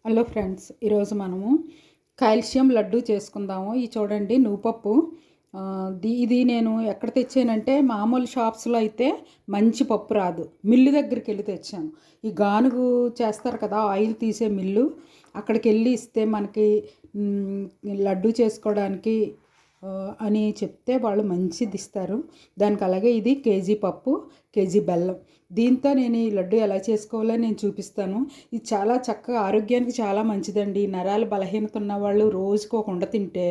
Hello friends, ఈరోజు మనము calcium laddu చేసుకుందాము. ఇది చూడండి, నువ్వుపప్పు. ఇది నేను ఎక్కడ తెచ్చానంటే మామూలు షాప్స్లో అయితే మంచి పప్పు రాదు, మిల్లు దగ్గరికి వెళ్ళి తెచ్చాను. ఈ గానుగు చేస్తారు కదా, ఆయిల్ తీసే మిల్లు, అక్కడికి వెళ్ళి ఇస్తే మనకి లడ్డు చేసుకోవడానికి అని చెప్తే వాళ్ళు మంచిది ఇస్తారు. దానికి అలాగే ఇది కేజీ పప్పు, కేజీ బెల్లం. దీంతో నేను ఈ లడ్డు ఎలా చేసుకోవాలో నేను చూపిస్తాను. ఇది చాలా చక్కగా ఆరోగ్యానికి చాలా మంచిదండి. నరాల బలహీనత ఉన్న వాళ్ళు రోజుకు ఒక ఉండ తింటే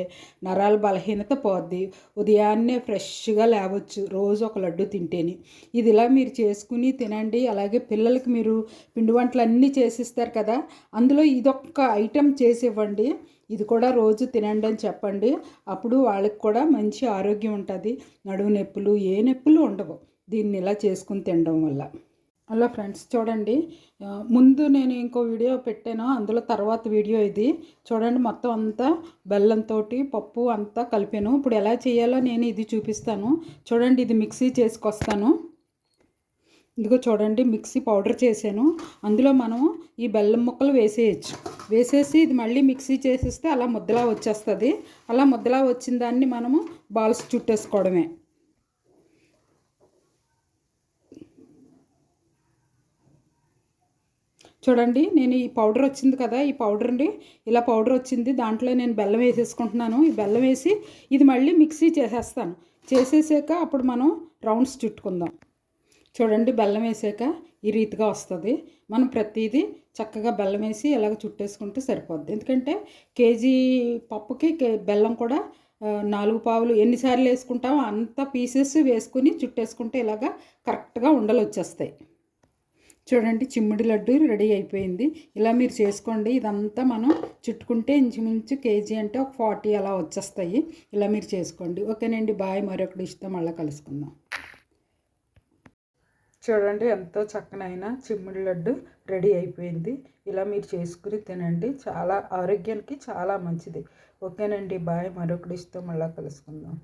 నరాల బలహీనత పోద్ది. ఉదయాన్నే ఫ్రెష్గా లేవచ్చు రోజు ఒక లడ్డు తింటేని. ఇది ఇలా మీరు చేసుకుని తినండి. అలాగే పిల్లలకి మీరు పిండి వంటలు అన్నీ చేసిస్తారు కదా, అందులో ఇదొక్క ఐటెం చేసి ఇవ్వండి. ఇది కూడా రోజు తినండి అని చెప్పండి. అప్పుడు వాళ్ళకి కూడా మంచి ఆరోగ్యం ఉంటుంది. నడుము నొప్పులు ఏ నొప్పులు ఉండవు దీన్ని ఇలా చేసుకుని తినడం వల్ల. హలో ఫ్రెండ్స్, చూడండి, ముందు నేను ఇంకో వీడియో పెట్టాను, అందులో తర్వాత వీడియో ఇది. చూడండి, మొత్తం అంతా బెల్లంతో పప్పు అంతా కలిపాను. ఇప్పుడు ఎలా చేయాలో నేను ఇది చూపిస్తాను. చూడండి, ఇది మిక్సీ చేసుకొస్తాను. ఇదిగో చూడండి, మిక్సీ పౌడర్ చేశాను. అందులో మనం ఈ బెల్లం ముక్కలు వేసేసి ఇది మళ్ళీ మిక్సీ చేసేస్తే అలా ముద్దలా వచ్చేస్తుంది. అలా ముద్దలా వచ్చిన దాన్ని మనము బాల్స్ చుట్టేసుకోవడమే. చూడండి, నేను ఈ పౌడర్ వచ్చింది కదా, ఈ పౌడర్ని ఇలా పౌడర్ వచ్చింది, దాంట్లో నేను బెల్లం వేసేసుకుంటున్నాను. ఈ బెల్లం వేసి ఇది మళ్ళీ మిక్సీ చేసేసాక అప్పుడు మనం రౌండ్స్ చుట్టుకుందాం. చూడండి, బెల్లం వేసాక ఈ రీతిగా వస్తుంది. మనం ప్రతిదీ చక్కగా బెల్లం వేసి ఇలాగ చుట్టేసుకుంటే సరిపోద్ది. ఎందుకంటే కేజీ పప్పుకి బెల్లం కూడా 4 పావులు ఎన్నిసార్లు వేసుకుంటామో అంత పీసెస్ వేసుకుని చుట్టేసుకుంటే ఇలాగా కరెక్ట్గా ఉండలు వచ్చేస్తాయి. చూడండి, చిమ్మిడి లడ్డు రెడీ అయిపోయింది. ఇలా మీరు చేసుకోండి. ఇదంతా మనం చుట్టుకుంటే ఇంచుమించు కేజీ అంటే ఒక 40 అలా వచ్చేస్తాయి. ఇలా మీరు చేసుకోండి. ఓకేనండి, బాయ్. మరొకటి ఇష్టం మళ్ళీ కలుసుకుందాం. చూడండి, ఎంతో చక్కనైన చిమ్మిడి లడ్డు రెడీ అయిపోయింది. ఇలా మీరు చేసుకుని తినండి, చాలా ఆరోగ్యానికి చాలా మంచిది. ఓకేనండి, బాయ్. మరొకటి ఇష్టం మళ్ళీ కలుసుకుందాం.